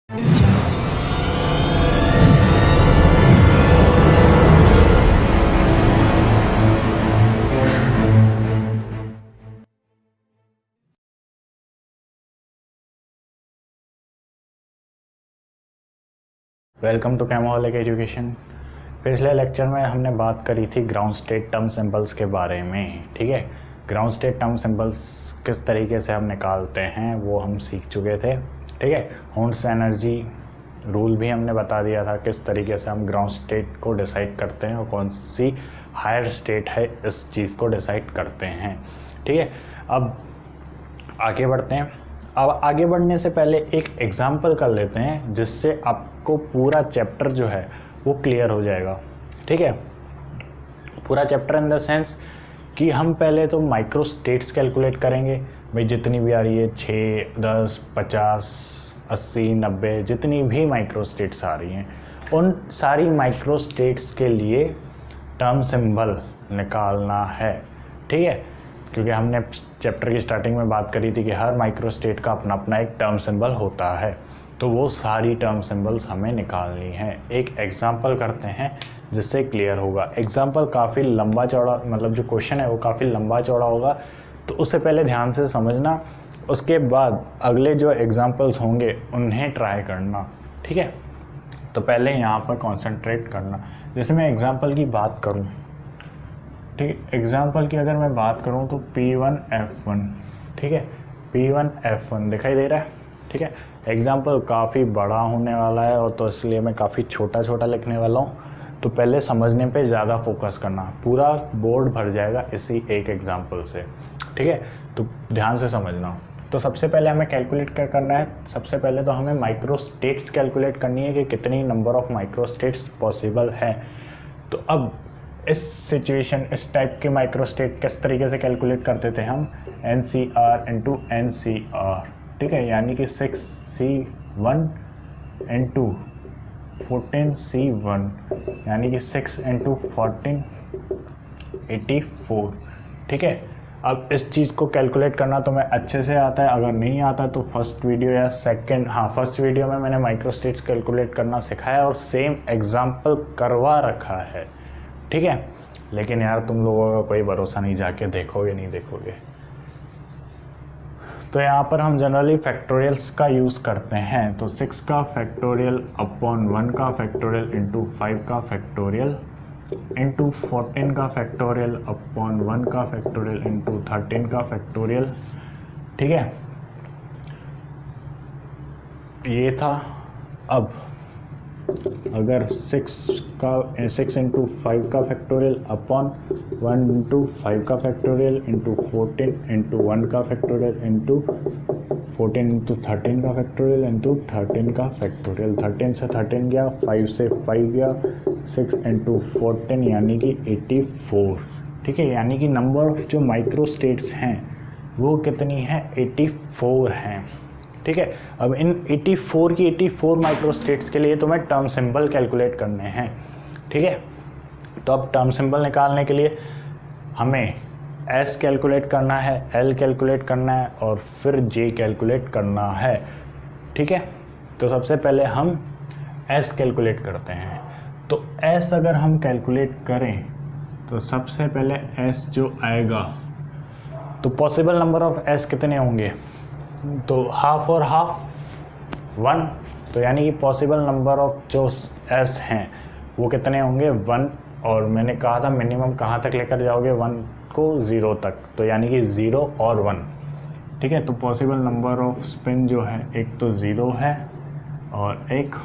Welcome to कैमोहलिक education. पिछले lecture में हमने बात करी थी ग्राउंड स्टेट टर्म सिंबल्स के बारे में। ठीक है, ग्राउंड स्टेट टर्म सिंबल्स किस तरीके से हम निकालते हैं वो हम सीख चुके थे। ठीक है, हॉर्न्स एनर्जी रूल भी हमने बता दिया था किस तरीके से हम ग्राउंड स्टेट को डिसाइड करते हैं और कौन सी हायर स्टेट है इस चीज़ को डिसाइड करते हैं। ठीक है, अब आगे बढ़ते हैं। अब आगे बढ़ने से पहले एक एग्जाम्पल कर लेते हैं जिससे आपको पूरा चैप्टर जो है वो क्लियर हो जाएगा। ठीक है, पूरा चैप्टर इन द सेंस कि हम पहले तो माइक्रो स्टेट्स कैलकुलेट करेंगे। भाई जितनी भी आ रही है 6, 10, 50, 80, 90 जितनी भी माइक्रो स्टेट्स आ रही हैं उन सारी माइक्रो स्टेट्स के लिए टर्म सिंबल निकालना है। ठीक है, क्योंकि हमने चैप्टर की स्टार्टिंग में बात करी थी कि हर माइक्रो स्टेट का अपना अपना एक टर्म सिंबल होता है, तो वो सारी टर्म सिंबल्स हमें निकालनी है। एक एग्जांपल करते हैं जिससे क्लियर होगा। एग्जांपल काफ़ी लंबा चौड़ा, मतलब जो क्वेश्चन है वो काफ़ी लंबा चौड़ा होगा, तो उससे पहले ध्यान से समझना, उसके बाद अगले जो एग्जाम्पल्स होंगे उन्हें ट्राई करना। ठीक है, तो पहले यहाँ पर कॉन्सेंट्रेट करना। जैसे मैं एग्जाम्पल की बात करूँ, ठीक, एग्जाम्पल की अगर मैं बात करूँ तो P1F1, ठीक है, P1F1 दिखाई दे रहा है। ठीक है, एग्जाम्पल काफ़ी बड़ा होने वाला है और तो इसलिए मैं काफ़ी छोटा छोटा लिखने वाला हूँ, तो पहले समझने पे ज़्यादा फोकस करना, पूरा बोर्ड भर जाएगा इसी एक एग्जाम्पल से। ठीक है, तो ध्यान से समझना। तो सबसे पहले हमें कैलकुलेट क्या करना है, सबसे पहले तो हमें माइक्रो स्टेट्स कैलकुलेट करनी है कि कितनी number of micro states possible है। तो अब इस सिचुएशन, इस टाइप के माइक्रो स्टेट किस तरीके से कैलकुलेट करते थे हम, NCR इंटू NCR। ठीक है, यानी कि 6C1 इंटू 14C1 यानी कि 6 इंटू 14 84। ठीक है, अब इस चीज़ को कैलकुलेट करना तो मैं अच्छे से आता है, अगर नहीं आता तो फर्स्ट वीडियो या सेकंड, हाँ फर्स्ट वीडियो में मैंने माइक्रो स्टेट्स कैलकुलेट करना सिखाया और सेम एग्जाम्पल करवा रखा है। ठीक है, लेकिन यार तुम लोगों का कोई भरोसा नहीं, जाके देखोगे नहीं देखोगे। तो यहाँ पर हम जनरली फैक्टोरियल्स का यूज़ करते हैं, तो 6 का फैक्टोरियल अपॉन 1 का फैक्टोरियल इंटू 5 का फैक्टोरियल इंटू 14 का फैक्टोरियल अपॉन 1 का फैक्टोरियल इंटू 13 का फैक्टोरियल। ठीक है, ये था। अब अगर 6 इंटू 5 का फैक्टोरियल अपॉन 1 इंटू 5 का फैक्टोरियल इंटू 14 इंटू 1 का फैक्टोरियल इंटू 14 इंटू 13 का फैक्टोरियल इंटू 13 का फैक्टोरियल, 13 से 13 गया, 5 से 5 गया, 6 इंटू 14 यानी कि 84। ठीक है, यानी कि नंबर ऑफ जो माइक्रो स्टेट्स हैं वो कितनी है, 84 हैं। ठीक है, अब इन 84 की 84 माइक्रो स्टेट्स के लिए तुम्हें टर्म सिंबल कैलकुलेट करने हैं। ठीक है, तो अब टर्म सिंबल निकालने के लिए हमें S कैलकुलेट करना है, L कैलकुलेट करना है और फिर J कैलकुलेट करना है। ठीक है, तो सबसे पहले हम S कैलकुलेट करते हैं। तो S अगर हम कैलकुलेट करें तो सबसे पहले S जो आएगा, तो पॉसिबल नंबर ऑफ S कितने होंगे, तो हाफ और हाफ 1, तो यानी कि पॉसिबल नंबर ऑफ जो S हैं वो कितने होंगे, 1। और मैंने कहा था मिनिमम कहाँ तक लेकर जाओगे, 1 को 0 तक, तो यानी कि 0 और 1। ठीक है, तो पॉसिबल नंबर ऑफ स्पिन जो है एक तो 0 है और एक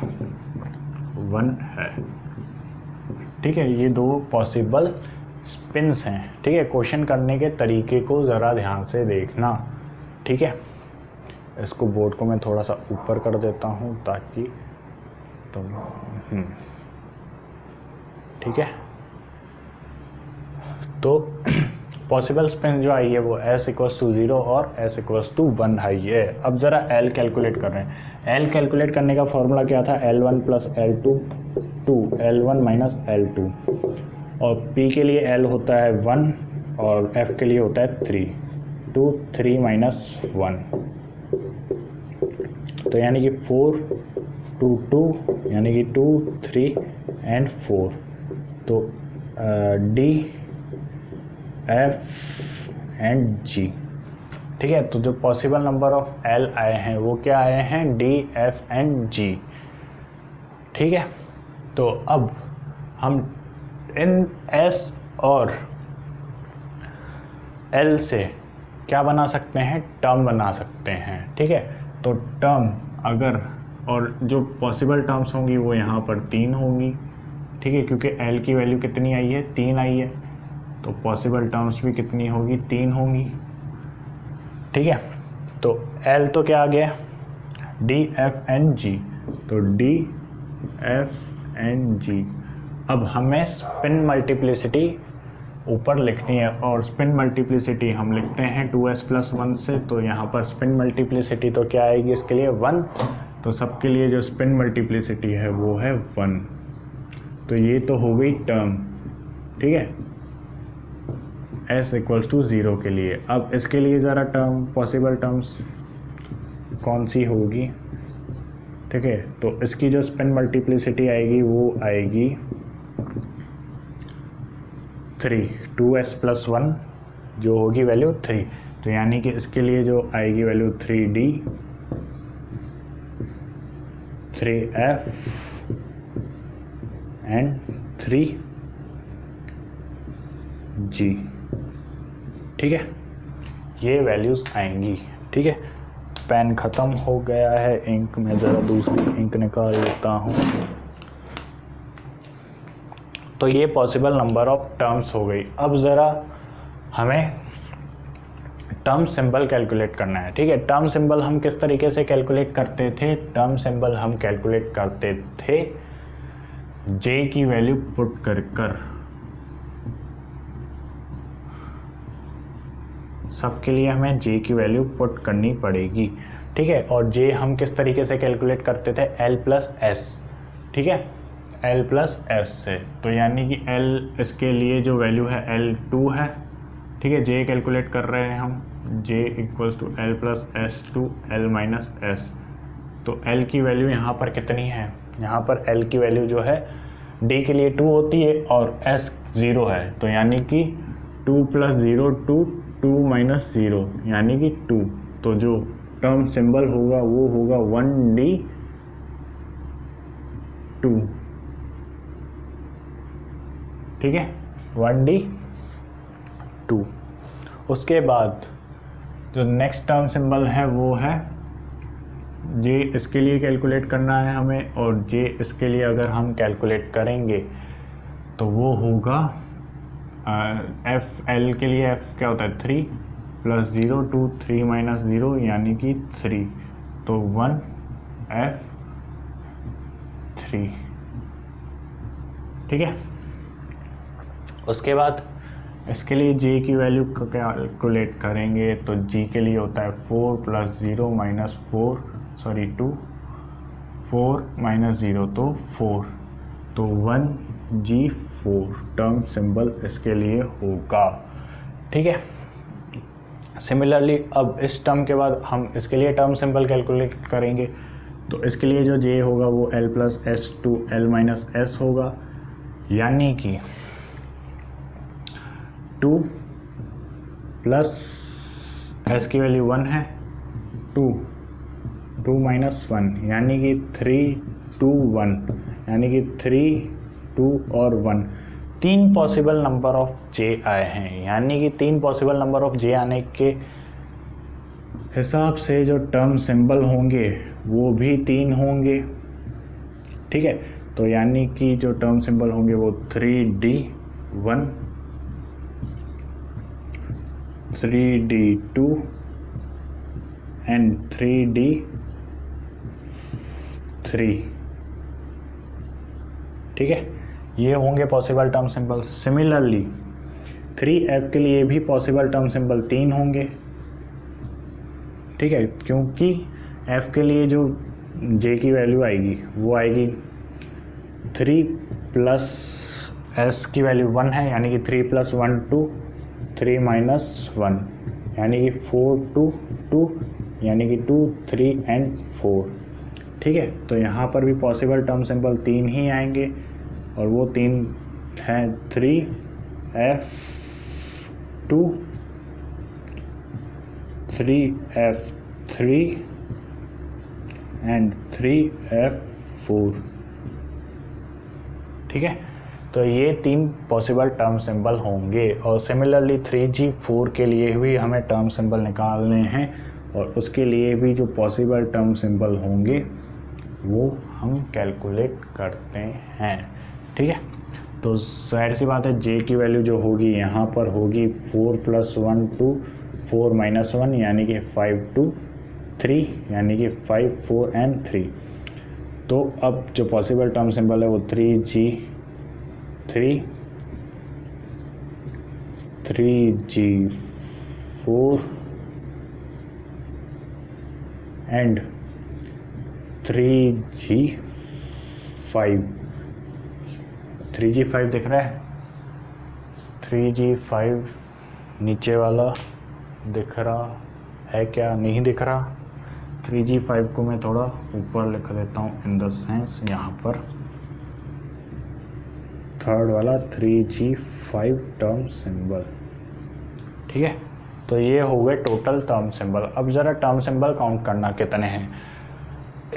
1 है। ठीक है, ये दो पॉसिबल स्पिन्स हैं। ठीक है, क्वेश्चन करने के तरीके को ज़रा ध्यान से देखना। ठीक है, इसको बोर्ड को मैं थोड़ा सा ऊपर कर देता हूँ ताकि तुम ठीक है, तो पॉसिबल स्पिन जो आई है वो S इक्वल्स टू 0 और S इक्वल्स टू 1 आई है। अब ज़रा L कैलकुलेट कर रहे हैं। L कैलकुलेट करने का फॉर्मूला क्या था, L1 plus L2 to L1 minus L2, और P के लिए L होता है 1 और F के लिए होता है 3, 2 3 माइनस 1, तो यानी कि 4 टू टू यानी कि 2 3 एंड 4। तो डी एफ एंड जी। ठीक है, तो जो पॉसिबल नंबर ऑफ एल आए हैं वो क्या आए हैं, डी एफ एंड जी। ठीक है, तो अब हम इन एस और एल से क्या बना सकते हैं, टर्म बना सकते हैं। ठीक है, तो टर्म अगर, और जो पॉसिबल टर्म्स होंगी वो यहाँ पर 3 होंगी। ठीक है, क्योंकि एल की वैल्यू कितनी आई है, 3 आई है, तो पॉसिबल टर्म्स भी कितनी होगी, 3 होंगी। ठीक है, तो एल तो क्या आ गया, डी एफ एन जी, तो डी एफ एन जी। अब हमें स्पिन मल्टीप्लिसिटी ऊपर लिखनी है, और स्पिन मल्टीप्लिसिटी हम लिखते हैं 2s+1 से। तो यहाँ पर स्पिन मल्टीप्लिसिटी तो क्या आएगी इसके लिए, 1। तो सबके लिए जो स्पिन मल्टीप्लिसिटी है वो है 1। तो ये तो हो गई टर्म। ठीक है, s = 0 के लिए। अब इसके लिए ज़रा टर्म, पॉसिबल टर्म्स कौन सी होगी। ठीक है, तो इसकी जो स्पिन मल्टीप्लिसिटी आएगी वो आएगी 3, 2s+1 जो होगी वैल्यू 3। तो यानी कि इसके लिए जो आएगी value 3d 3f and 3g। ठीक है, ये वैल्यूज़ आएंगी। ठीक है, पेन ख़त्म हो गया है, इंक में ज़रा दूसरी इंक निकाल लेता हूँ। तो ये पॉसिबल नंबर ऑफ टर्म्स हो गई। अब ज़रा हमें टर्म सिंबल कैलकुलेट करना है। ठीक है, टर्म सिंबल हम किस तरीके से कैलकुलेट करते थे, टर्म सिंबल हम कैलकुलेट करते थे जे की वैल्यू पुट कर सबके लिए हमें जे की वैल्यू पुट करनी पड़ेगी। ठीक है, और जे हम किस तरीके से कैलकुलेट करते थे, l+s। ठीक है, l+s से। तो यानी कि l, इसके लिए जो वैल्यू है l2 है। ठीक है, जे कैलकुलेट कर रहे हैं हम, j = l+s to l-s। तो l की वैल्यू यहाँ पर कितनी है, यहाँ पर l की वैल्यू जो है d के लिए 2 होती है और s 0 है। तो यानी कि 2 + 0 2 - 0 यानी कि 2। तो जो टर्म सिंबल होगा वो होगा 1d2। ठीक है, 1d2। उसके बाद जो नेक्स्ट टर्म सिंबल है वो है जे, इसके लिए कैलकुलेट करना है हमें, और जे इसके लिए अगर हम कैलकुलेट करेंगे तो वो होगा एफ, एल के लिए एफ क्या होता है, 3 + 0 2 3 - 0 यानी कि 3। तो 1f3। ठीक है, उसके बाद इसके लिए जे की वैल्यू का कैलकुलेट करेंगे तो जी के लिए होता है 4 + 0 - 4 2 4 - 0 तो 4। तो 1g4 टर्म सिंबल इसके लिए होगा। ठीक है, सिमिलरली अब इस टर्म के बाद हम इसके लिए टर्म सिंबल कैलकुलेट करेंगे। तो इसके लिए जो जे होगा वो l+s to l-s होगा, यानी कि 2 + s की वैल्यू 1 है, 2 - 1 यानी कि 3 2 1 यानी कि 3 2 और 1। 3 पॉसिबल नंबर ऑफ जे आए हैं, यानी कि 3 पॉसिबल नंबर ऑफ जे आने के हिसाब से जो टर्म सिंबल होंगे वो भी 3 होंगे। ठीक है, तो यानी कि जो टर्म सिंबल होंगे वो 3d1 3d2 एंड 3d3। ठीक है, ये होंगे possible term symbol. Similarly 3f के लिए भी पॉसिबल टर्म सिंबल 3 होंगे। ठीक है, क्योंकि f के लिए जो j की वैल्यू आएगी वो आएगी 3 + s की वैल्यू 1 है, यानी कि 3 + 1 2 3 - 1 यानी कि 4 2 2 यानी कि 2 3 एंड 4। ठीक है। तो यहाँ पर भी पॉसिबल टर्म सिंबल 3 ही आएंगे और वो 3 हैं 3f2 3f3 एंड 3f4। ठीक है, तो ये 3 पॉसिबल टर्म सिंबल होंगे और सिमिलरली 3G4 के लिए भी हमें टर्म सिंबल निकालने हैं और उसके लिए भी जो पॉसिबल टर्म सिंबल होंगे वो हम कैलकुलेट करते हैं। ठीक है, तो जाहिर सी बात है J की वैल्यू जो होगी यहाँ पर होगी 4 + 1 to 4 - 1 यानी कि 5 to 3 यानी कि 5 4 and 3। तो अब जो पॉसिबल टर्म सिंबल है वो 3G3 3G4 and 3G5 3G5 दिख रहा है, 3G5 नीचे वाला दिख रहा है क्या? नहीं दिख रहा। 3G5 को मैं थोड़ा ऊपर लिख देता हूँ, इन द सेंस यहाँ पर थर्ड वाला 3G5 टर्म सिंबल। ठीक है, तो ये हो गए टोटल टर्म सिंबल। अब ज़रा टर्म सिंबल काउंट करना कितने हैं।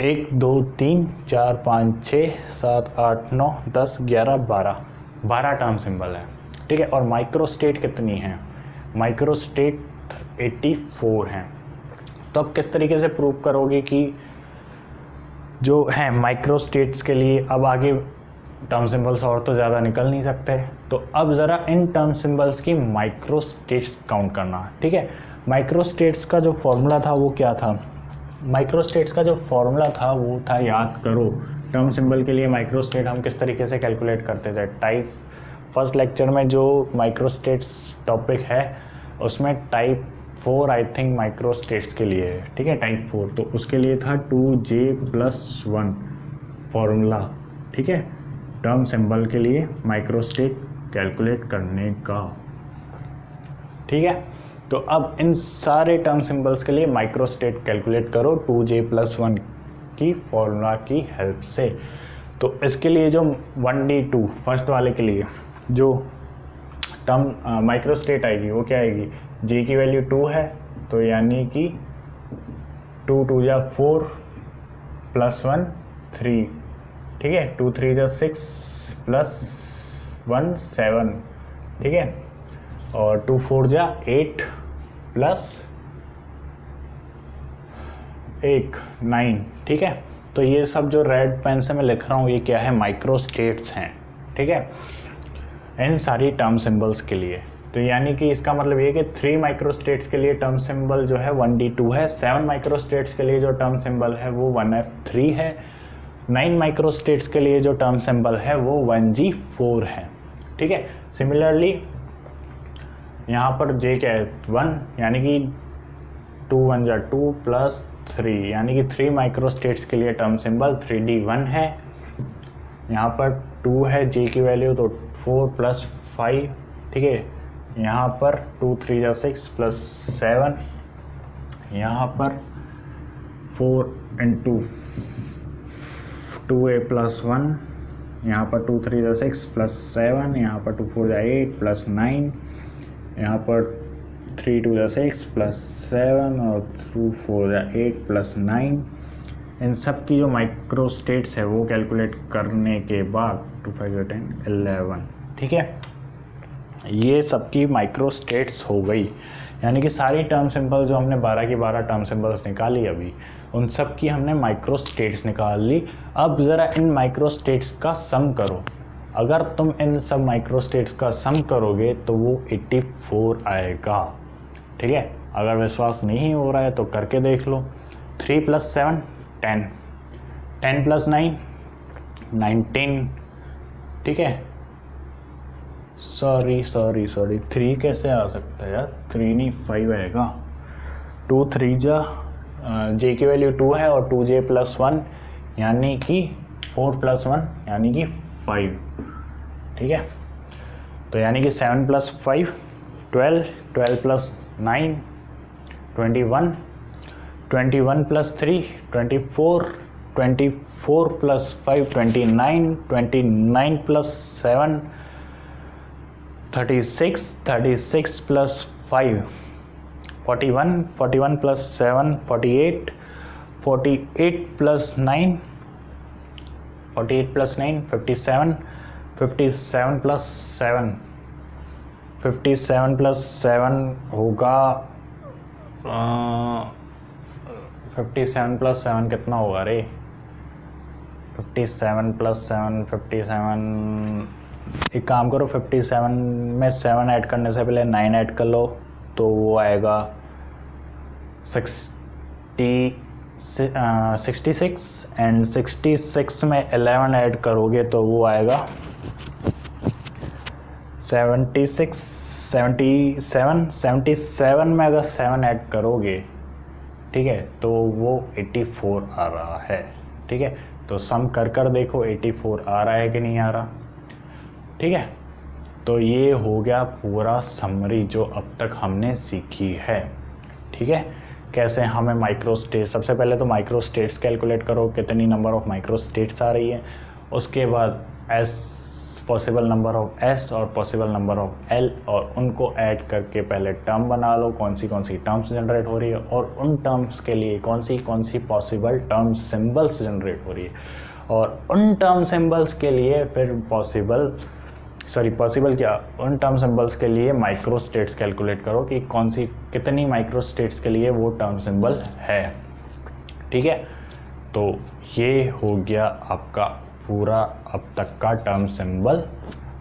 1 2 3 4 5 6 7 8 9 10 11 12 टर्म सिंबल है। ठीक है, और माइक्रो स्टेट कितनी है? माइक्रो स्टेट 84 हैं। तो अब किस तरीके से प्रूव करोगे कि जो है माइक्रो स्टेट्स के लिए अब आगे टर्म सिंबल्स और तो ज़्यादा निकल नहीं सकते। तो अब ज़रा इन टर्म सिंबल्स की माइक्रो स्टेट्स काउंट करना। ठीक है, माइक्रो स्टेट्स का जो फॉर्मूला था वो क्या था? माइक्रो स्टेट्स का जो फॉर्मूला था वो था, याद करो, टर्म सिंबल के लिए माइक्रो स्टेट हम किस तरीके से कैलकुलेट करते थे। टाइप फर्स्ट लेक्चर में जो माइक्रो स्टेट्स टॉपिक है उसमें type 4 I think micro states के लिए है। ठीक है, टाइप 4, तो उसके लिए था 2J+1 फॉर्मूला। ठीक है, टर्म सिंबल के लिए माइक्रो स्टेट कैलकुलेट करने का। ठीक है, तो अब इन सारे टर्म सिंबल्स के लिए माइक्रो स्टेट कैलकुलेट करो 2J+1 की फॉर्मूला की हेल्प से। तो इसके लिए जो 1D2 फर्स्ट वाले के लिए जो टर्म माइक्रो स्टेट आएगी वो क्या आएगी? J की वैल्यू 2 है, तो यानी कि 2 2 जा 4 + 1 3। ठीक है, 2 3 जा 6 + 1 7। ठीक है, और 2 4 जा 8 + 1 9। ठीक है, तो ये सब जो रेड पेन से मैं लिख रहा हूँ ये क्या है? माइक्रो स्टेट्स हैं। ठीक है, इन सारी टर्म सिंबल्स के लिए। तो यानी कि इसका मतलब ये कि 3 माइक्रो स्टेट्स के लिए टर्म सिंबल जो है 1D2 है, 7 माइक्रो स्टेट्स के लिए जो टर्म सिंबल है वो 1F3 है, 9 माइक्रो स्टेट्स के लिए जो टर्म सिंबल है वो 1G4 है। ठीक है, सिमिलरली यहाँ पर J क्या है? 1, यानी कि 2 1 जा 2 + 3 यानी कि 3 माइक्रो स्टेट्स के लिए टर्म सिंबल 3D1 है। यहाँ पर 2 है J की वैल्यू, तो 4 + 5। ठीक है, यहाँ पर 2 3 जा 6 + 7, यहाँ पर 4 × 2A + 1, यहाँ पर 2 3 जा 6 + 7, यहाँ पर 2 4 जा 8 + 9, यहाँ पर 3 2 जा 6 + 7 और 2 4 जा 8 + 9। इन सब की जो माइक्रो स्टेट्स है वो कैलकुलेट करने के बाद 2 5 जा 10 11। ठीक है, ये सबकी माइक्रो स्टेट्स हो गई। यानी कि सारी टर्म सिंबल जो हमने 12 की 12 टर्म सिंबल्स निकाली अभी, उन सब की हमने माइक्रो स्टेट्स निकाल ली। अब ज़रा इन माइक्रो स्टेट्स का सम करो। अगर तुम इन सब माइक्रो स्टेट्स का सम करोगे तो वो 84 आएगा। ठीक है, अगर विश्वास नहीं हो रहा है तो करके देख लो। 3 + 7 10, 10 + 9 19। ठीक है, सॉरी 3 कैसे आ सकता है यार? 3 नहीं 5 आएगा। 2 3 जा J की वैल्यू 2 है और 2J+1 यानी कि 4 + 1 यानी कि 5। ठीक है, तो यानी कि 7 + 5 12, 12 + 9 21, 21 + 3 24, 24 plus 5 29, 29 plus 7 36, 36 plus 5 41, 41 plus 7 48, 48 plus 9 48 plus 9 57, 57 plus 7 57 plus 7 होगा 57 प्लस 7 कितना होगा रे? 57 प्लस 7 57, एक काम करो 57 में 7 ऐड करने से पहले 9 ऐड कर लो तो वो आएगा 66 एंड 66 में 11 ऐड करोगे तो वो आएगा 77 में अगर 7 ऐड करोगे, ठीक है, तो वो 84 आ रहा है। ठीक है, तो सम कर देखो 84 आ रहा है कि नहीं आ रहा। ठीक है, तो ये हो गया पूरा समरी जो अब तक हमने सीखी है। ठीक है, कैसे हमें माइक्रोस्टेट, सबसे पहले तो माइक्रोस्टेट्स कैलकुलेट करो, कितनी नंबर ऑफ माइक्रोस्टेट्स आ रही है। उसके बाद पॉसिबल नंबर ऑफ एस और पॉसिबल नंबर ऑफ एल, और उनको ऐड करके पहले टर्म बना लो, कौन सी टर्म्स जनरेट हो रही है और उन टर्म्स के लिए कौन सी पॉसिबल टर्म सिंबल्स जनरेट हो रही है, और उन टर्म सिंबल्स के लिए फिर उन टर्म सिंबल्स के लिए माइक्रोस्टेट्स कैलकुलेट करो कि कितनी माइक्रोस्टेट्स के लिए वो टर्म सिंबल है। ठीक है, तो ये हो गया आपका पूरा अब तक का टर्म सिंबल।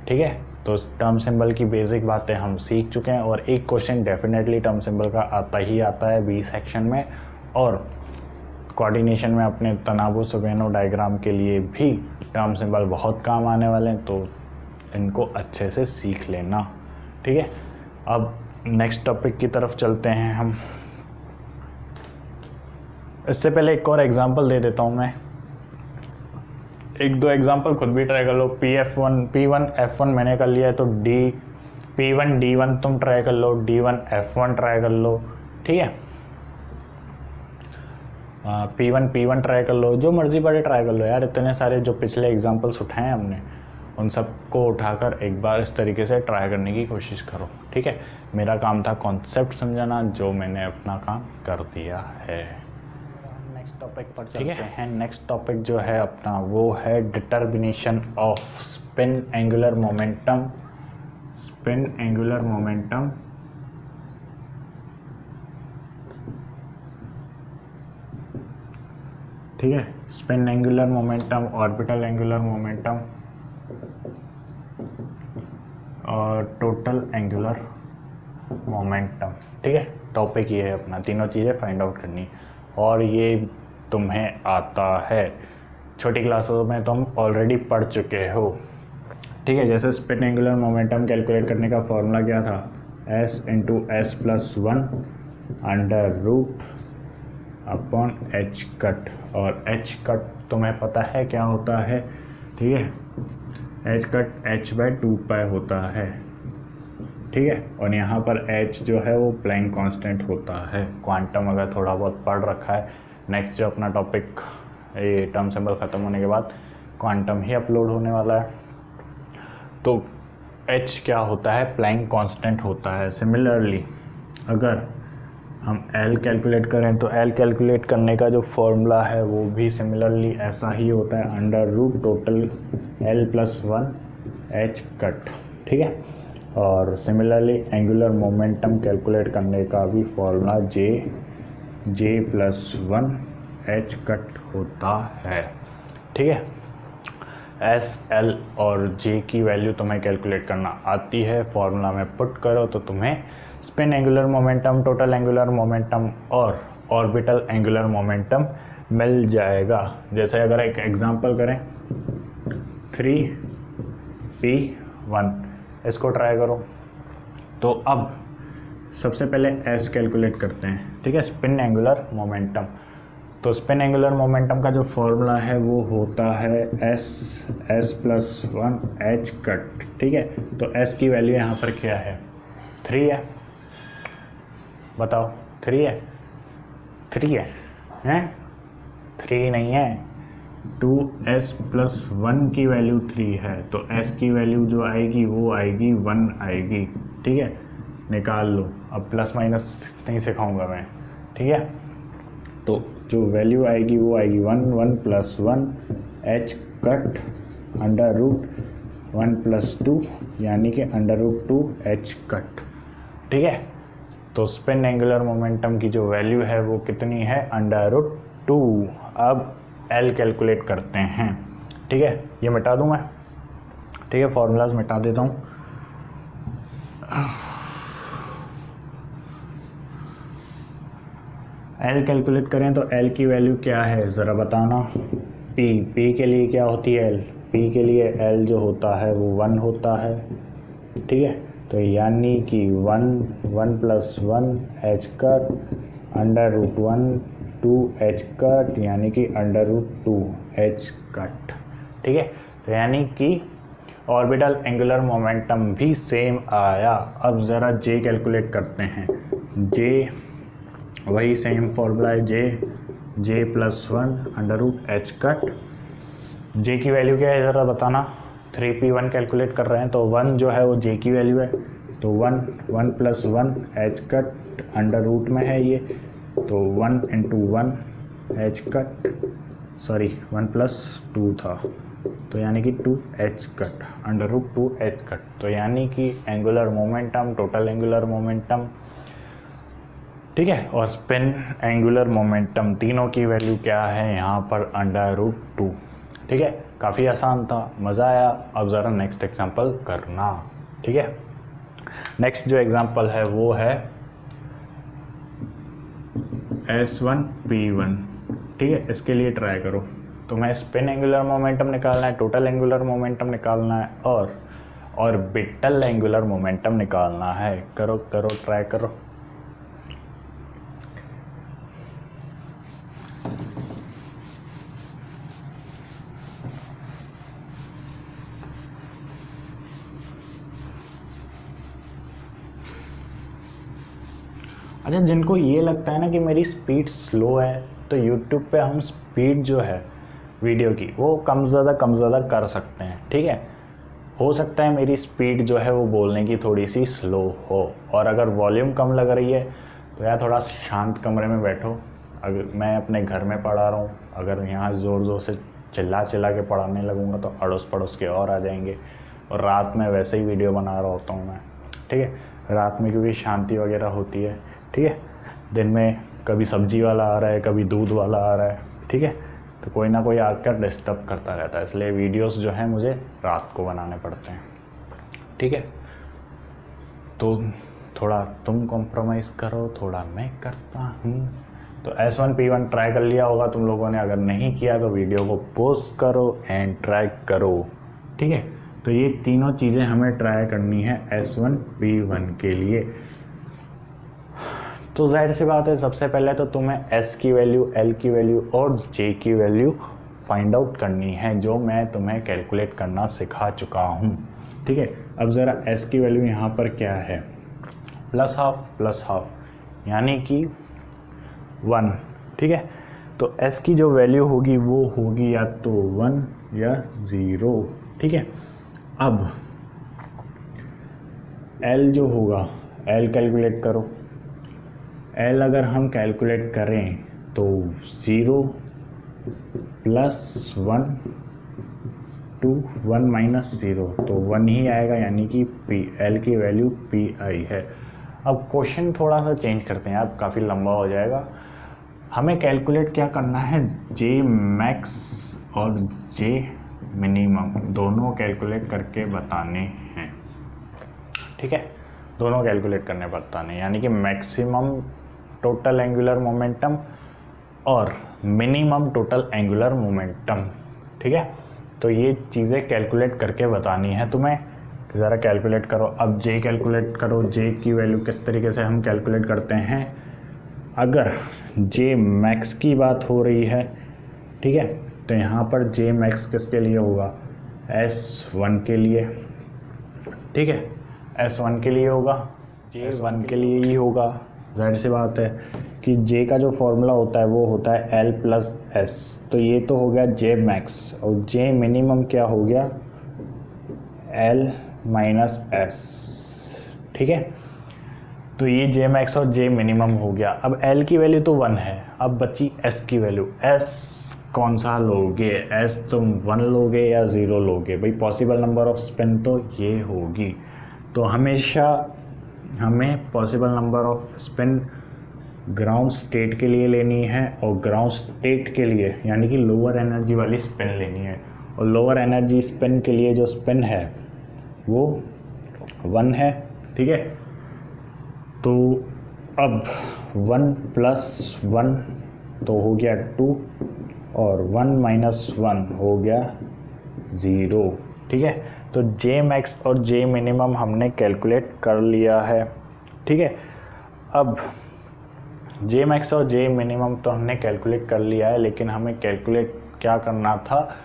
ठीक है, तो टर्म सिंबल की बेसिक बातें हम सीख चुके हैं, और एक क्वेश्चन डेफिनेटली टर्म सिंबल का आता है बी सेक्शन में, और कोऑर्डिनेशन में अपने तनाबो-सोबेनो डायग्राम के लिए भी टर्म सिंबल बहुत काम आने वाले हैं, तो इनको अच्छे से सीख लेना। ठीक है, अब नेक्स्ट टॉपिक की तरफ चलते हैं हम। इससे पहले एक और एग्जांपल दे देता हूँ मैं, एक दो एग्जांपल खुद भी ट्राई कर लो। P1 F1 मैंने कर लिया है, तो P1 D1 तुम ट्राई कर लो, D1 F1 ट्राई कर लो। ठीक है, P1 ट्राई कर लो, जो मर्जी बड़े ट्राई कर लो यार। इतने सारे जो पिछले एग्जांपल्स उठाए हैं हमने, उन सबको उठाकर एक बार इस तरीके से ट्राई करने की कोशिश करो। ठीक है, मेरा काम था कॉन्सेप्ट समझाना, जो मैंने अपना काम कर दिया है। नेक्स्ट टॉपिक पर चलते हैं। नेक्स्ट टॉपिक जो है अपना वो है determination off spin angular momentum. ठीक है, spin angular momentum, orbital angular momentum और टोटल एंगुलर मोमेंटम। ठीक है, टॉपिक ये है अपना, तीनों चीज़ें फाइंड आउट करनी, और ये तुम्हें आता है, छोटी क्लासों में तुम ऑलरेडी पढ़ चुके हो। ठीक है, जैसे स्पिन एंगुलर मोमेंटम कैलकुलेट करने का फॉर्मूला क्या था, s × s+1 under root upon h cut, और h कट तुम्हें पता है क्या होता है। ठीक है, h कट h/2π होता है। ठीक है, और यहाँ पर h जो है वो प्लैंक कांस्टेंट होता है। क्वांटम अगर थोड़ा बहुत पढ़ रखा है, नेक्स्ट जो अपना टॉपिक ये टर्म सिंबल ख़त्म होने के बाद क्वांटम ही अपलोड होने वाला है। तो h क्या होता है, प्लैंक कांस्टेंट होता है। सिमिलरली अगर हम L कैलकुलेट करें तो L कैलकुलेट करने का जो फॉर्मूला है वो भी सिमिलरली ऐसा ही होता है, under root total L+1 h cut. ठीक है, और सिमिलरली एंगुलर मोमेंटम कैलकुलेट करने का भी फॉर्मूला J+1 h कट होता है। ठीक है, S, L और J की वैल्यू तुम्हें कैलकुलेट करना आती है, फॉर्मूला में पुट करो तो तुम्हें spin angular momentum, total angular momentum और ऑर्बिटल एंगुलर मोमेंटम मिल जाएगा। जैसे अगर एक एग्जांपल करें 3p1, इसको ट्राई करो। तो अब सबसे पहले S कैलकुलेट करते हैं। ठीक है, स्पिन एंगुलर मोमेंटम। तो स्पिन एंगुलर मोमेंटम का जो फॉर्मूला है वो होता है s+1 h कट। ठीक है, तो S की वैल्यू यहाँ पर क्या है, 3 है। बताओ, 3 है? 3 नहीं है, 2s+1 की वैल्यू 3 है, तो s की वैल्यू जो आएगी वो आएगी 1 आएगी। ठीक है, निकाल लो। अब प्लस माइनस नहीं सिखाऊंगा मैं, ठीक है। तो जो वैल्यू आएगी वो आएगी 1 1 + 1 h कट √1 + 2 यानी कि √2 h कट। ठीक है, तो स्पिन एंगुलर मोमेंटम की जो वैल्यू है वो कितनी है, √2। अब L कैलकुलेट करते हैं। ठीक है, ये मिटा दूं मैं, ठीक है, फॉर्मूलाज मिटा देता हूँ। L कैलकुलेट करें तो L की वैल्यू क्या है ज़रा बताना। P के लिए क्या होती है L? P के लिए L जो होता है वो 1 होता है। ठीक है, तो यानी कि 1 1 + 1 h कट √1 2 h कट यानी कि √2 h कट। ठीक है, तो यानी कि ऑर्बिटल एंगुलर मोमेंटम भी सेम आया। अब ज़रा J कैलकुलेट करते हैं। J वही सेम फॉर्मूला है, J +1 √h कट। J की वैल्यू क्या है ज़रा बताना। 3p1 कैलकुलेट कर रहे हैं तो 1 जो है वो J की वैल्यू है, तो 1 1 + 1 h कट √ में है ये, तो 1 × 1 h कट, सॉरी 1 + 2 था, तो यानी कि 2 h कट √2 h कट। तो यानी कि angular momentum, total angular momentum, ठीक है, और स्पिन एंगुलर मोमेंटम, तीनों की वैल्यू क्या है यहाँ पर √2। ठीक है, काफ़ी आसान था, मज़ा आया। अब ज़रा नेक्स्ट एग्जांपल करना। ठीक है, नेक्स्ट जो एग्जांपल है वो है S1P1। ठीक है, इसके लिए ट्राई करो। तुम्हें स्पिन एंगुलर मोमेंटम निकालना है, टोटल एंगुलर मोमेंटम निकालना है और ऑर्बिटल एंगुलर मोमेंटम निकालना है। करो करो, ट्राई करो। अच्छा, जिनको ये लगता है ना कि मेरी स्पीड स्लो है, तो YouTube पे हम स्पीड जो है वीडियो की वो कम ज़्यादा कर सकते हैं। ठीक है, हो सकता है मेरी स्पीड जो है वो बोलने की थोड़ी सी स्लो हो, और अगर वॉल्यूम कम लग रही है तो यार थोड़ा शांत कमरे में बैठो। अगर मैं अपने घर में पढ़ा रहा हूँ, अगर यहाँ ज़ोर से चिल्ला के पढ़ाने लगूँगा तो अड़ोस पड़ोस के और आ जाएंगे, और रात में वैसे ही वीडियो बना रहा होता हूँ मैं। ठीक है, रात में क्योंकि शांति वगैरह होती है। ठीक है, दिन में कभी सब्जी वाला आ रहा है, कभी दूध वाला आ रहा है। ठीक है, तो कोई ना कोई आकर डिस्टर्ब करता रहता है, इसलिए वीडियोस जो हैं मुझे रात को बनाने पड़ते हैं। ठीक है, तो थोड़ा तुम कॉम्प्रोमाइज़ करो, थोड़ा मैं करता हूँ। तो S1P1 ट्राई कर लिया होगा तुम लोगों ने, अगर नहीं किया तो वीडियो को पॉज करो एंड ट्राई करो। ठीक है, तो ये तीनों चीज़ें हमें ट्राई करनी है S1P1 के लिए। तो जाहिर सी बात है, सबसे पहले तो तुम्हें S की वैल्यू, L की वैल्यू और J की वैल्यू फाइंड आउट करनी है, जो मैं तुम्हें कैलकुलेट करना सिखा चुका हूँ। ठीक है, अब ज़रा S की वैल्यू यहाँ पर क्या है, +½ यानी कि 1। ठीक है, तो S की जो वैल्यू होगी वो होगी या तो 1 या 0। ठीक है, अब L जो होगा, L कैलकुलेट करो। L अगर हम कैलकुलेट करें तो 0 + 1 to 1 - 0, तो 1 ही आएगा, यानी कि L की वैल्यू PI है। अब क्वेश्चन थोड़ा सा चेंज करते हैं, अब काफ़ी लंबा हो जाएगा। हमें कैलकुलेट क्या करना है, J मैक्स और J मिनिमम दोनों कैलकुलेट करके बताने हैं। ठीक है, दोनों कैलकुलेट करने बताने, यानी कि मैक्सिमम टोटल एंगुलर मोमेंटम और मिनिमम टोटल एंगुलर मोमेंटम। ठीक है, तो ये चीज़ें कैलकुलेट करके बतानी है तुम्हें। ज़रा कैलकुलेट करो। अब J कैलकुलेट करो। J की वैल्यू किस तरीके से हम कैलकुलेट करते हैं, अगर J मैक्स की बात हो रही है, ठीक है, तो यहाँ पर J मैक्स किसके लिए होगा, S1 के लिए। ठीक है, S1 के लिए होगा, J1 के लिए ही होगा। जाहिर सी बात है कि जे का जो फॉर्मूला होता है वो होता है एल प्लस एस। तो ये तो हो गया जे मैक्स और जे मिनिमम क्या हो गया एल माइनस एस। ठीक है, तो ये जे मैक्स और जे मिनिमम हो गया। अब एल की वैल्यू तो 1 है, अब बची एस की वैल्यू। एस कौन सा लोगे, एस तुम 1 लोगे या 0 लोगे? भाई पॉसिबल नंबर ऑफ स्पिन तो ये होगी, तो हमेशा हमें possible number off spin ground state के लिए लेनी है और ग्राउंड स्टेट के लिए यानी कि लोअर एनर्जी वाली स्पिन लेनी है। और लोअर एनर्जी स्पिन के लिए जो स्पिन है वो 1 है। ठीक है, तो अब 1 प्लस 1 तो हो गया 2 और 1 माइनस 1 हो गया 0। ठीक है, तो जे मैक्स और जे मिनिमम हमने कैलकुलेट कर लिया है। ठीक है, अब जे मैक्स और जे मिनिमम तो हमने कैलकुलेट कर लिया है, लेकिन हमें कैलकुलेट क्या करना था,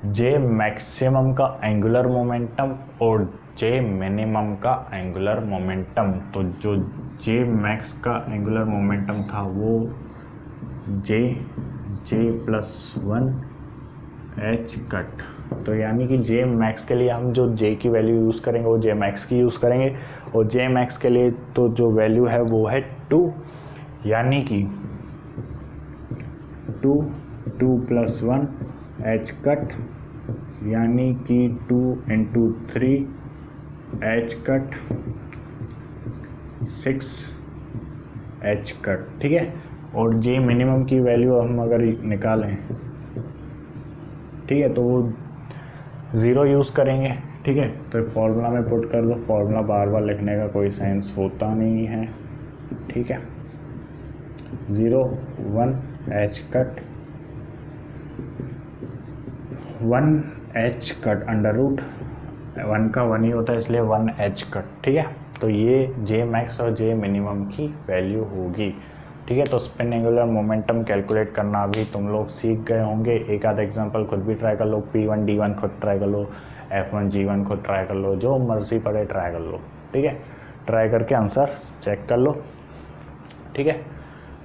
जे मैक्सिमम का एंगुलर मोमेंटम और जे मिनिमम का एंगुलर मोमेंटम। तो जो जे मैक्स का एंगुलर मोमेंटम था वो जे प्लस 1 एच कट। तो यानी कि जे मैक्स के लिए हम जो जे की वैल्यू यूज़ करेंगे वो जे मैक्स की यूज़ करेंगे, और जे मैक्स के लिए तो जो वैल्यू है वो है 2, यानी कि 2 प्लस 1 एच कट, यानी कि 2 into 3 H cut 6 H cut. ठीक है, और जे मिनिमम की वैल्यू हम अगर निकालें, ठीक है, तो वो 0 यूज़ करेंगे। ठीक है, तो फॉर्मूला में पुट कर दो, फॉर्मूला बार बार लिखने का कोई सेंस होता नहीं है। ठीक है, 0 1 H cut 1 H cut under root 1 का 1 ही होता है इसलिए 1 एच कट। ठीक है, तो ये जे मैक्स और जे मिनिमम की वैल्यू होगी। ठीक है, तो स्पिन एंगुलर मोमेंटम कैलकुलेट करना भी तुम लोग सीख गए होंगे। एक आध एग्जांपल खुद भी ट्राई कर लो, P1 D1 खुद ट्राई कर लो, F1 G1 खुद ट्राई कर लो, जो मर्जी पड़े ट्राई कर लो। ठीक है, ट्राई करके आंसर चेक कर लो। ठीक है,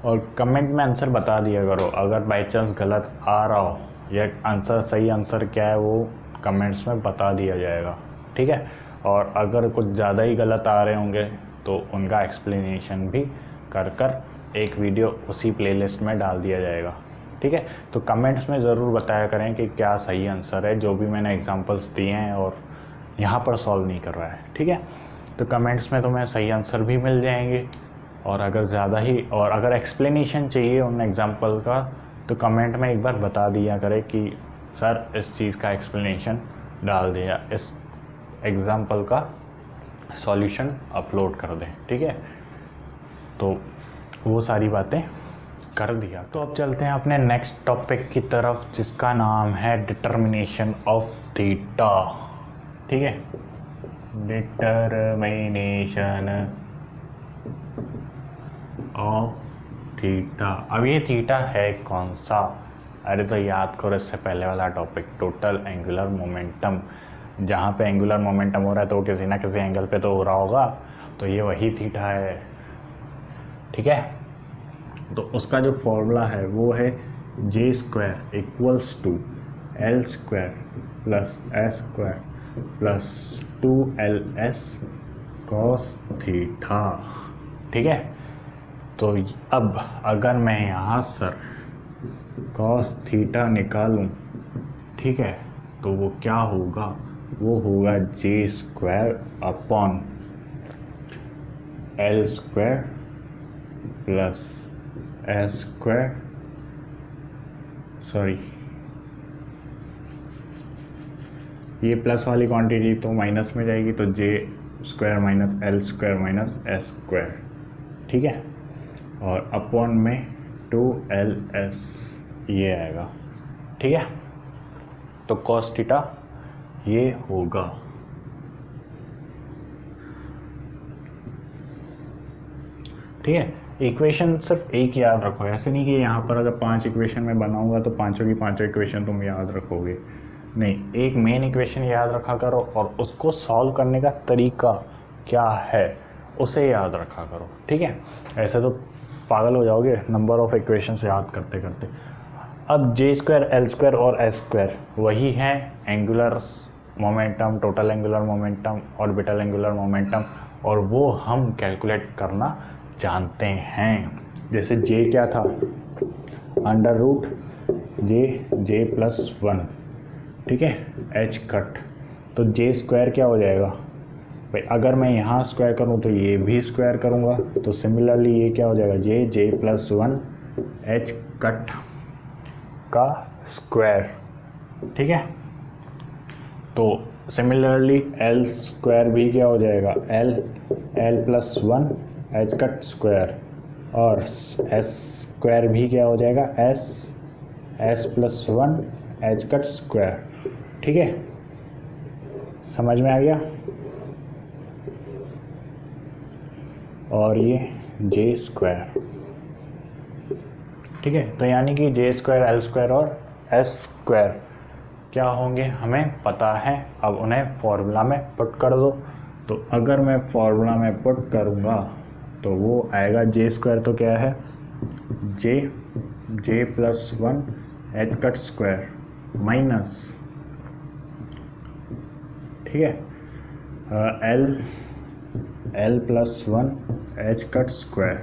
और कमेंट में आंसर बता दिया करो, अगर बाई चांस गलत आ रहा हो या आंसर सही आंसर क्या है वो कमेंट्स में बता दिया जाएगा। ठीक है, और अगर कुछ ज़्यादा ही गलत आ रहे होंगे तो उनका एक्सप्लेनेशन भी कर एक वीडियो उसी प्लेलिस्ट में डाल दिया जाएगा। ठीक है, तो कमेंट्स में ज़रूर बताया करें कि क्या सही आंसर है, जो भी मैंने एग्जांपल्स दिए हैं और यहाँ पर सॉल्व नहीं कर रहा है। ठीक है, तो कमेंट्स में तुम्हें सही आंसर भी मिल जाएंगे, और अगर ज़्यादा ही और अगर एक्सप्लेनेशन चाहिए उन एग्जांपल का तो कमेंट में एक बार बता दिया करें कि सर इस चीज़ का एक्सप्लेनेशन डाल दिया, इस एग्जांपल का सॉल्यूशन अपलोड कर दें। ठीक है, तो वो सारी बातें कर दिया। तो अब चलते हैं अपने नेक्स्ट टॉपिक की तरफ, जिसका नाम है डिटर्मिनेशन ऑफ थीटा। ठीक है, डिटर्मिनेशन ऑफ थीटा। अब ये थीटा है कौन सा? अरे तो याद करो इससे पहले वाला टॉपिक, टोटल एंगुलर मोमेंटम। जहाँ पे एंगुलर मोमेंटम हो रहा है तो किसी ना किसी एंगल पे तो हो रहा होगा, तो ये वही थीटा है। ठीक है, तो उसका जो फॉर्मूला है वो है J square equals to L square plus S square plus 2LS cos theta. ठीक है, तो अब अगर मैं यहाँ सर कॉस थीटा निकालूं, ठीक है, तो वो क्या होगा, वो होगा J square upon L square plus S square, sorry ये प्लस वाली क्वांटिटी तो माइनस में जाएगी, तो J square minus L square minus S square. ठीक है, और अपॉन में 2LS ये आएगा। ठीक है, तो कॉस थीटा ये होगा। ठीक है, इक्वेशन सिर्फ एक याद रखो, ऐसे नहीं कि यहाँ पर अगर 5 इक्वेशन में बनाऊंगा तो पांचों की पांचों इक्वेशन तुम याद रखोगे, नहीं, एक मेन इक्वेशन याद रखा करो और उसको सॉल्व करने का तरीका क्या है उसे याद रखा करो, ठीक है। ऐसे तो पागल हो जाओगे नंबर ऑफ इक्वेशंस याद करते करते। अब जे स्क्वायर, एल स्क्वायर और एस स्क्वायर वही हैं angular momentum, total angular momentum, orbital angular momentum, और वो हम कैलकुलेट करना जानते हैं। जैसे जे क्या था, अंडर रूट जे प्लस 1, ठीक है, एच कट। तो जे स्क्वायर क्या हो जाएगा भाई, अगर मैं यहाँ स्क्वायर करूँ तो ये भी स्क्वायर करूँगा, तो सिमिलरली ये क्या हो जाएगा, जे प्लस 1 एच कट का स्क्वायर, ठीक है। तो सिमिलरली एल स्क्वायर भी क्या हो जाएगा, L plus 1 H cut square, और एस स्क्वायर भी क्या हो जाएगा, S plus 1 H cut square, ठीक है। समझ में आ गया। और ये जे स्क्वायर, ठीक है। तो यानी कि जे स्क्वायर, एल स्क्वायर और एस स्क्वायर क्या होंगे हमें पता है। अब उन्हें फॉर्मूला में पुट कर दो। तो अगर मैं फॉर्मूला में पुट करूँगा तो वो आएगा जे स्क्वायर, तो क्या है, J plus 1 H cut square minus, ठीक है, L plus 1 H cut square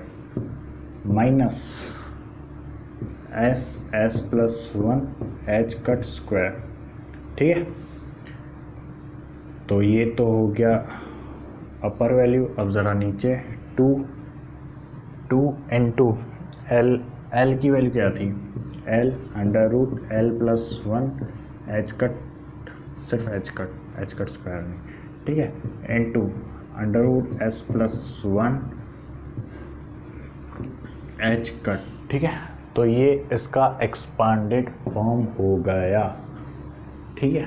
minus S plus 1 H cut square, ठीक है। तो ये तो हो गया अपर वैल्यू। अब ज़रा नीचे 2 इंटू एल की वैल्यू क्या थी, L under root L plus 1 H cut, सिर्फ एच कट स्क्वायर नहीं, ठीक है, into under root S plus 1 H cut, ठीक है। तो ये इसका एक्सपांडेड फॉर्म हो गया, ठीक है।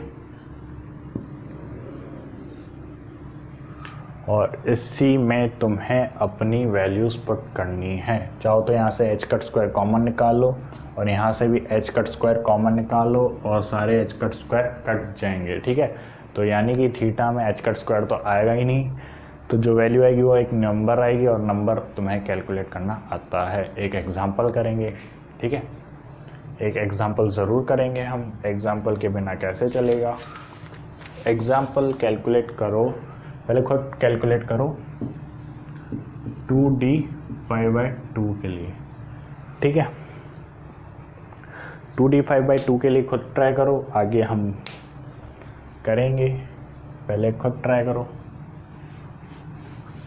और इसी में तुम्हें अपनी वैल्यूज़ पुट करनी है। चाहो तो यहाँ से एच कट स्क्वायर कॉमन निकाल लो, और यहाँ से भी एच कट स्क्वायर कॉमन निकाल लो, और सारे एच कट स्क्वायर कट जाएंगे, ठीक है। तो यानी कि थीटा में एच कट स्क्वायर तो आएगा ही नहीं, तो जो वैल्यू आएगी वो एक नंबर आएगी, और नंबर तुम्हें कैलकुलेट करना आता है। एक एग्जांपल करेंगे, ठीक है, एक एग्जांपल ज़रूर करेंगे हम। एग्जांपल के बिना कैसे चलेगा। एग्जांपल कैलकुलेट करो, पहले खुद कैलकुलेट करो 2d 5/2 के लिए, ठीक है। 2d 5/2 के लिए खुद ट्राई करो, आगे हम करेंगे, पहले खुद ट्राई करो,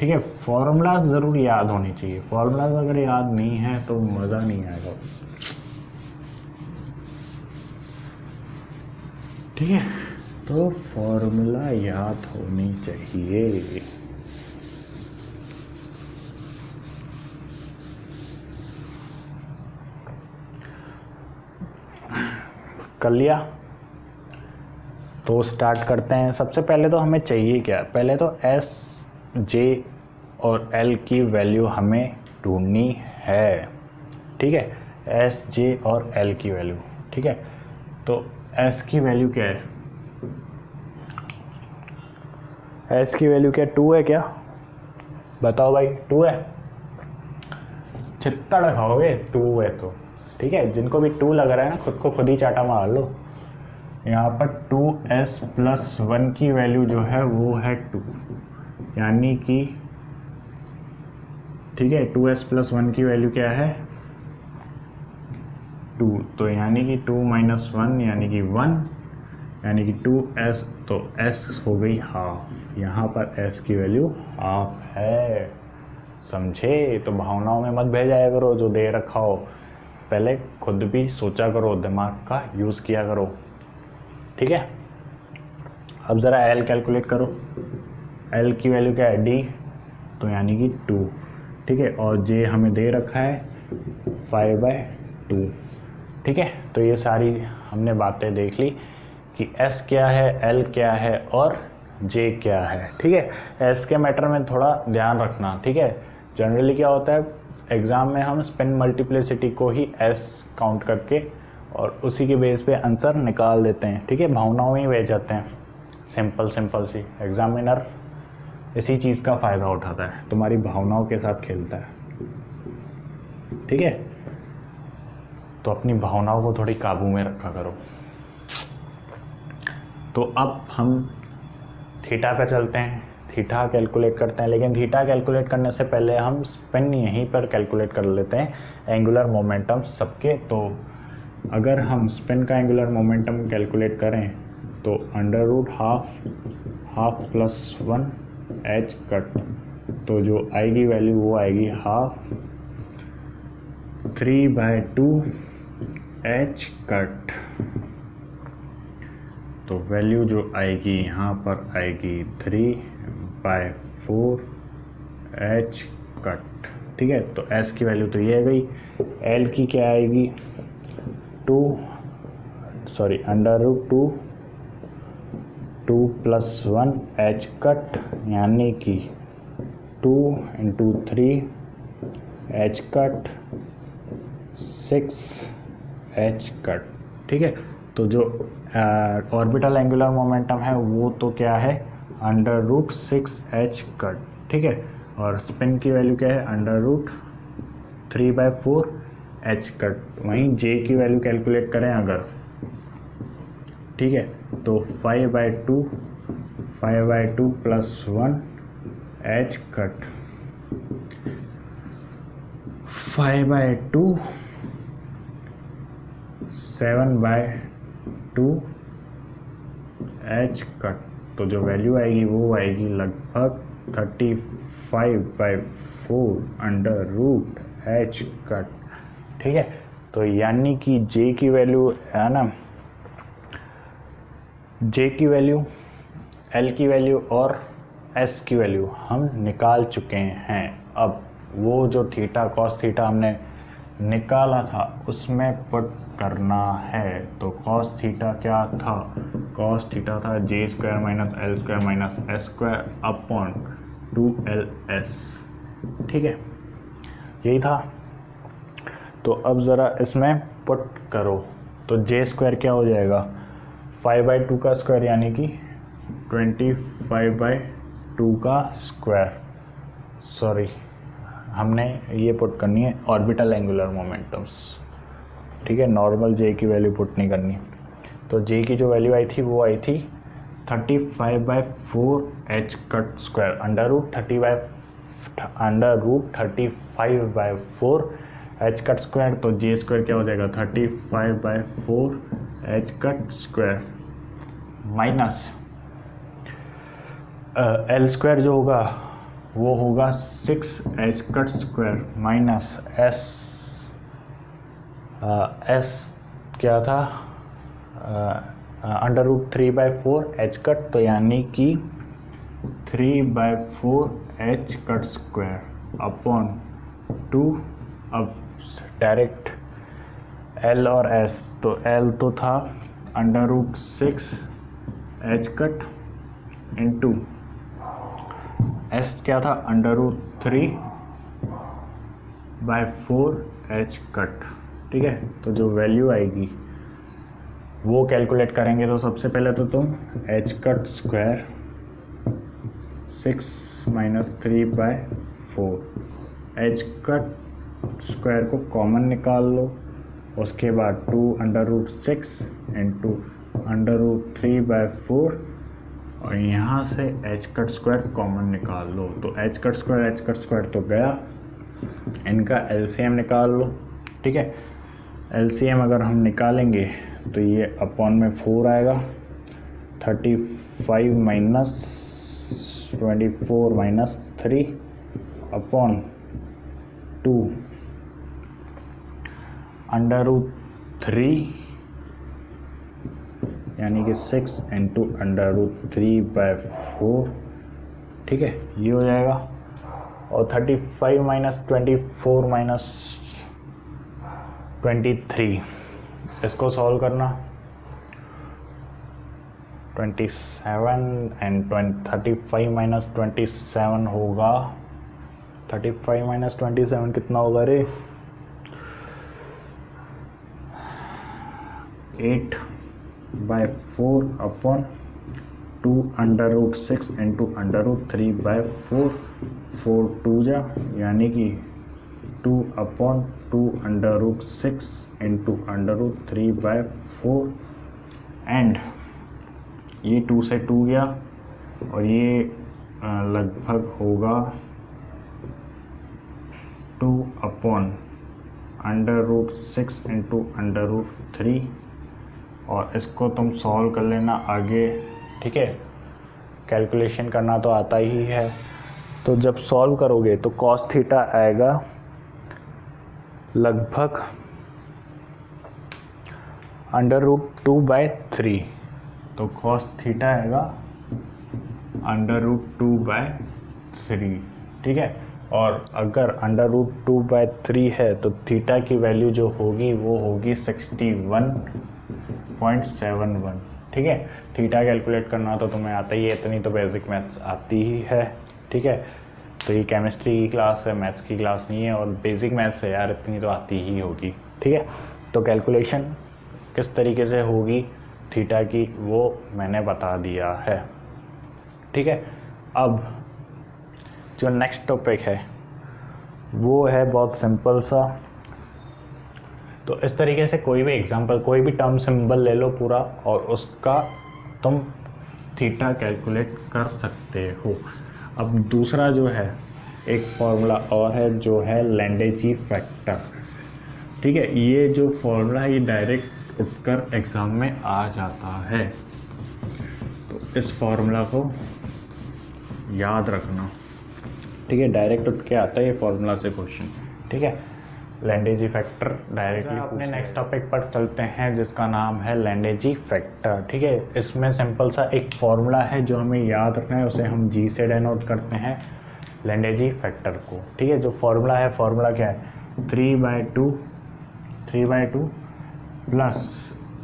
ठीक है। फॉर्मूलाज ज़रूर याद होनी चाहिए, फॉर्मूलाज अगर याद नहीं है तो मज़ा नहीं आएगा, ठीक है। तो फॉर्मूला याद होनी चाहिए। कर लिया, तो स्टार्ट करते हैं। सबसे पहले तो हमें चाहिए क्या, पहले तो एस, जे और एल की वैल्यू हमें ढूंढनी है, ठीक है। एस, जे और एल की वैल्यू, ठीक है। तो एस की वैल्यू क्या है, एस की वैल्यू क्या, 2 है क्या, बताओ भाई, 2 है, चित्तड़ खाओगे 2 है तो, ठीक है। जिनको भी 2 लग रहा है ना, खुद को खुद ही चाटा मार लो। यहाँ पर 2s प्लस 1 की वैल्यू जो है वो है 2, यानी कि, ठीक है, 2s प्लस 1 की वैल्यू क्या है, 2, तो यानी कि 2 माइनस 1 यानी कि 1, यानी कि 2s, तो s हो गई हाफ। यहाँ पर s की वैल्यू हाफ है, समझे। तो भावनाओं में मत बह जाया करो, जो दे रखा हो पहले खुद भी सोचा करो, दिमाग का यूज़ किया करो, ठीक है। अब ज़रा l कैलकुलेट करो, l की वैल्यू क्या है, d, तो यानी कि 2, ठीक है। और j हमें दे रखा है 5/2, ठीक है। तो ये सारी हमने बातें देख ली कि s क्या है, l क्या है और j क्या है, ठीक है। s के मैटर में थोड़ा ध्यान रखना, ठीक है। जनरली क्या होता है, एग्ज़ाम में हम स्पिन मल्टीप्लिसिटी को ही s काउंट करके और उसी के बेस पे आंसर निकाल देते हैं, ठीक है। भावनाओं में ही बह जाते हैं, सिंपल सी। एग्जामिनर इसी चीज़ का फ़ायदा उठाता है, तुम्हारी भावनाओं के साथ खेलता है। ठीक है, तो अपनी भावनाओं को थोड़ी काबू में रखा करो। तो अब हम थीटा पे चलते हैं, थीटा कैलकुलेट करते हैं। लेकिन थीटा कैलकुलेट करने से पहले हम स्पिन यहीं पर कैलकुलेट कर लेते हैं, एंगुलर मोमेंटम सबके। तो अगर हम स्पिन का एंगुलर मोमेंटम कैलकुलेट करें तो under root half plus 1 H cut, तो जो आएगी वैल्यू वो आएगी हाफ 3/2 एच कट। तो वैल्यू जो आएगी यहाँ पर आएगी 3/4 एच कट। ठीक है, तो एस की वैल्यू तो ये आ गई। एल की क्या आएगी, अंडर रूट 2 + 1 एच कट, यानी कि 2 × 3 एच कट 6 एच कट। ठीक है, तो जो ऑर्बिटल एंगुलर मोमेंटम है वो तो क्या है, अंडर रूट 6 एच कट। ठीक है, और स्पिन की वैल्यू क्या है, अंडर रूट 3/4 एच कट। वहीं जे की वैल्यू कैलकुलेट करें अगर, ठीक है, तो 5/2 + 1 एच कट, 5/2 7/2 एच कट। तो जो वैल्यू आएगी वो आएगी लगभग 35/4 अंडर रूट एच कट। ठीक है, तो यानी कि जे की वैल्यू है ना, जे की वैल्यू, एल की वैल्यू और एस की वैल्यू हम निकाल चुके हैं। अब वो जो थीटा कॉस थीटा हमने निकाला था उसमें पुट करना है। तो कॉस थीटा क्या था, कॉस थीटा था J² - L² - S² upon 2LS। ठीक है, यही था। तो अब ज़रा इसमें पुट करो, तो J² क्या हो जाएगा, 5/2 का स्क्वायर यानी कि 25/2 का स्क्वायर। सॉरी, हमने ये पुट करनी है ऑर्बिटल एंगुलर मोमेंटम्स। ठीक है, नॉर्मल जे की वैल्यू पुट नहीं करनी। तो जे की जो वैल्यू आई थी वो आई थी 35/4 H cut square, under root 35/4 H cut square. तो J² क्या हो जाएगा, 35/4 H cut square minus L² जो होगा वो होगा 6 H cut square minus S क्या था, अंडर रूट 3/4 एच कट, तो यानी कि 3/4 एच कट स्क्वायर अपॉन 2। अब डायरेक्ट एल और एस, तो एल तो था under root 6 H cut into S क्या था, अंडर रूट 3/4 एच कट। ठीक है, तो जो वैल्यू आएगी वो कैलकुलेट करेंगे। तो सबसे पहले तो तुम H cut square 6 - 3/4 H cut square को कॉमन निकाल लो। उसके बाद 2 under root 6 into under root 3/4 और यहाँ से एच कट स्क्वायर कॉमन निकाल लो। तो एच कट स्क्वायर तो गया, इनका एलसीएम निकाल लो। ठीक है, एलसीएम अगर हम निकालेंगे तो ये अपॉन में 4 आएगा, 35 - 24 - 3 अपॉन 2 अंडर रूट 3 यानी कि 6 इंटू अंडर रूट 3/4। ठीक है, ये हो जाएगा। और 35 - 24 - 23 इसको सॉल्व करना, 27 एंड 35 - 27 होगा, 35 - 27 कितना होगा रे, 8/4 अपॉन 2√6 इंटू √3/4, 4 2 जा यानी कि 2/2√6 इंटू √3/4 एंड ये 2 से 2 गया और ये लगभग होगा 2/√6 इंटू √3 और इसको तुम सॉल्व कर लेना आगे, ठीक है। कैलकुलेशन करना तो आता ही है, तो जब सॉल्व करोगे तो cos थीटा आएगा लगभग √2/3, तो cos थीटा आएगा √2/3, ठीक है। और अगर √2/3 है तो थीटा की वैल्यू जो होगी वो होगी 61.71, ठीक है। थीटा कैलकुलेट करना तो तुम्हें आता ही है, इतनी तो बेसिक मैथ्स आती ही है, ठीक है। तो ये केमिस्ट्री की क्लास है, मैथ्स की क्लास नहीं है, और बेसिक मैथ्स है यार, इतनी तो आती ही होगी, ठीक है। तो कैलकुलेशन किस तरीके से होगी थीटा की वो मैंने बता दिया है, ठीक है। अब जो नेक्स्ट टॉपिक है वो है बहुत सिंपल सा। तो इस तरीके से कोई भी एग्जांपल, कोई भी टर्म सिंबल ले लो पूरा और उसका तुम थीटा कैलकुलेट कर सकते हो। अब दूसरा जो है एक फॉर्मूला और है जो है लैंडेजी फैक्टर, ठीक है। ये जो फॉर्मूला है ये डायरेक्ट उठकर एग्ज़ाम में आ जाता है, तो इस फॉर्मूला को याद रखना, ठीक है। डायरेक्ट उठ के आता है ये फॉर्मूला से क्वेश्चन, ठीक है। लैंडेजी फैक्टर डायरेक्टली। अपने नेक्स्ट टॉपिक पर चलते हैं जिसका नाम है लैंडेजी फैक्टर, ठीक है। इसमें सिंपल सा एक फॉर्मूला है जो हमें याद रखना है, उसे हम जी से डिनोट करते हैं लैंडेजी फैक्टर को, ठीक है। जो फॉर्मूला है, फॉर्मूला क्या है, 3/2 plus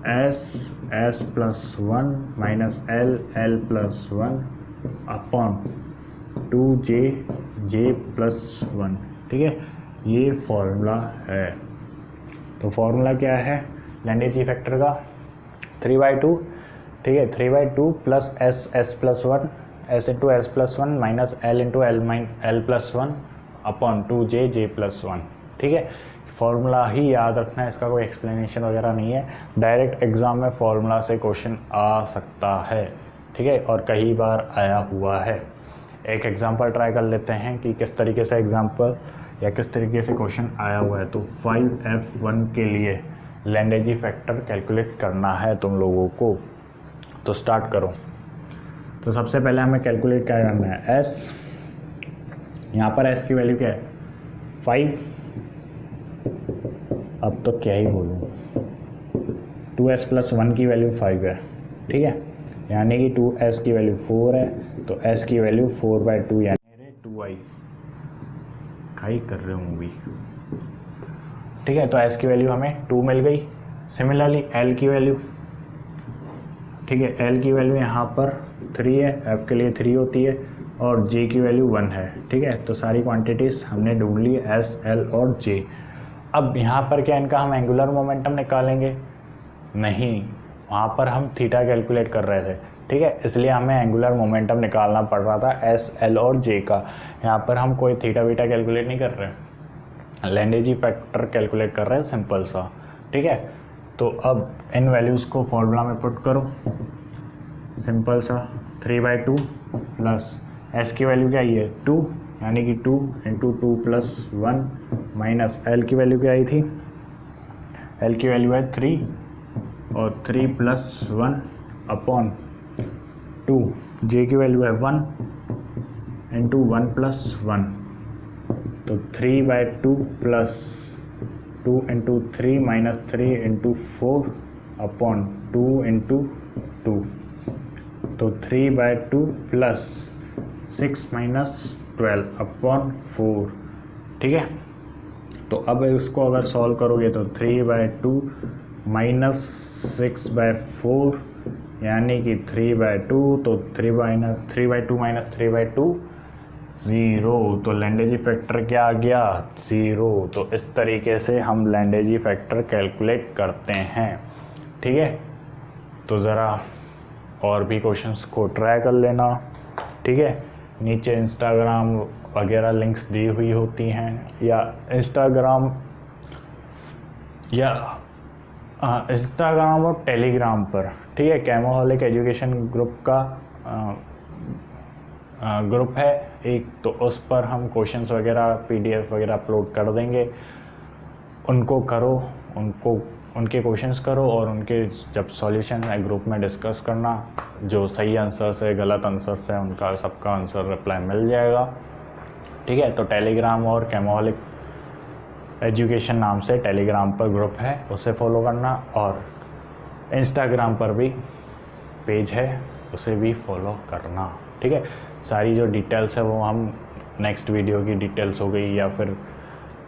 s+1 minus l+1 upon 2j+1, ठीक है। ये फॉर्मूला है। तो फॉर्मूला क्या है लैंडेजी फैक्टर का, 3/2, ठीक है। 3/2 plus s+1 s into s+1 minus l into l+1 upon 2j+1, ठीक है। फॉर्मूला ही याद रखना है, इसका कोई एक्सप्लेनेशन वगैरह नहीं है, डायरेक्ट एग्जाम में फॉर्मूला से क्वेश्चन आ सकता है, ठीक है, और कई बार आया हुआ है। एक एग्जांपल ट्राई कर लेते हैं कि किस तरीके से एग्जांपल या किस तरीके से क्वेश्चन आया हुआ है। तो 5f1 के लिए लैंडेजी फैक्टर कैलकुलेट करना है तुम लोगों को, तो स्टार्ट करो। तो सबसे पहले हमें कैलकुलेट क्या करना है, s, यहाँ पर s की वैल्यू क्या है 5, अब तो क्या ही बोलूँ, 2s+1 की वैल्यू 5 है, ठीक है, यानी कि 2s की वैल्यू 4 है, तो s की वैल्यू 4/2 यानी 2i। काई कर रहे हो मूवी, ठीक है। तो s की वैल्यू हमें 2 मिल गई। सिमिलरली l की वैल्यू, ठीक है, l की वैल्यू यहाँ पर 3 है, f के लिए 3 होती है, और j की वैल्यू 1 है, ठीक है। तो सारी क्वांटिटीज़ हमने ढूंढ ली, s, l और j। अब यहाँ पर क्या इनका हम एंगुलर मोमेंटम निकालेंगे, नहीं, वहाँ पर हम थीटा कैलकुलेट कर रहे थे, ठीक है, इसलिए हमें एंगुलर मोमेंटम निकालना पड़ रहा था s, l और j का। यहाँ पर हम कोई थीटा वीटा कैलकुलेट नहीं कर रहे, लैंडेजी फैक्टर कैलकुलेट कर रहे हैं सिंपल सा, ठीक है। तो अब इन वैल्यूज़ को फॉर्मूला में पुट करो, सिंपल सा 3/2 प्लस s की वैल्यू क्या आई है 2, यानी कि 2 इंटू 2+1 माइनस l की वैल्यू क्या आई थी, l की वैल्यू है 3 और 3+1 अपॉन 2, j की वैल्यू है 1 इंटू 1+1, तो 3/2 plus 2 into 3 minus 3 into 4 upon 2 into 2, तो 3/2 प्लस 6 माइनस 12 अपॉन 4, ठीक है। तो अब इसको अगर सॉल्व करोगे तो 3/2 माइनस 6/4 यानी कि 3/2, तो 3/2 माइनस 3/2 0, तो लैंडेजी फैक्टर क्या आ गया 0। तो इस तरीके से हम लैंडेजी फैक्टर कैलकुलेट करते हैं, ठीक है। तो ज़रा और भी क्वेश्चंस को ट्राई कर लेना, ठीक है। नीचे इंस्टाग्राम वगैरह लिंक्स दी हुई होती हैं, या इंस्टाग्राम और टेलीग्राम पर, ठीक है। कैमोहॉलिक एजुकेशन ग्रुप का ग्रुप है एक, तो उस पर हम क्वेश्चंस वगैरह PDF वगैरह अपलोड कर देंगे। उनको करो, उनके क्वेश्चंस करो और उनके जब सॉल्यूशन है ग्रुप में डिस्कस करना। जो सही आंसर्स है, गलत आंसर्स है, उनका सबका आंसर रिप्लाई मिल जाएगा, ठीक है। तो टेलीग्राम और कैमोहॉलिक एजुकेशन नाम से टेलीग्राम पर ग्रुप है, उसे फॉलो करना। और इंस्टाग्राम पर भी पेज है, उसे भी फॉलो करना, ठीक है। सारी जो डिटेल्स है वो हम नेक्स्ट वीडियो की डिटेल्स हो गई या फिर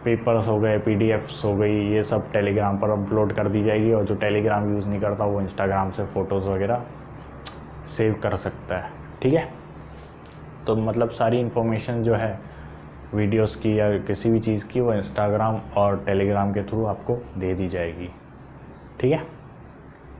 पेपर्स हो गए, PDFs हो गई, ये सब टेलीग्राम पर अपलोड कर दी जाएगी। और जो टेलीग्राम यूज़ नहीं करता वो इंस्टाग्राम से फ़ोटोज़ वगैरह सेव कर सकता है, ठीक है। तो मतलब सारी इन्फॉर्मेशन जो है वीडियोस की या किसी भी चीज़ की, वो इंस्टाग्राम और टेलीग्राम के थ्रू आपको दे दी जाएगी, ठीक है।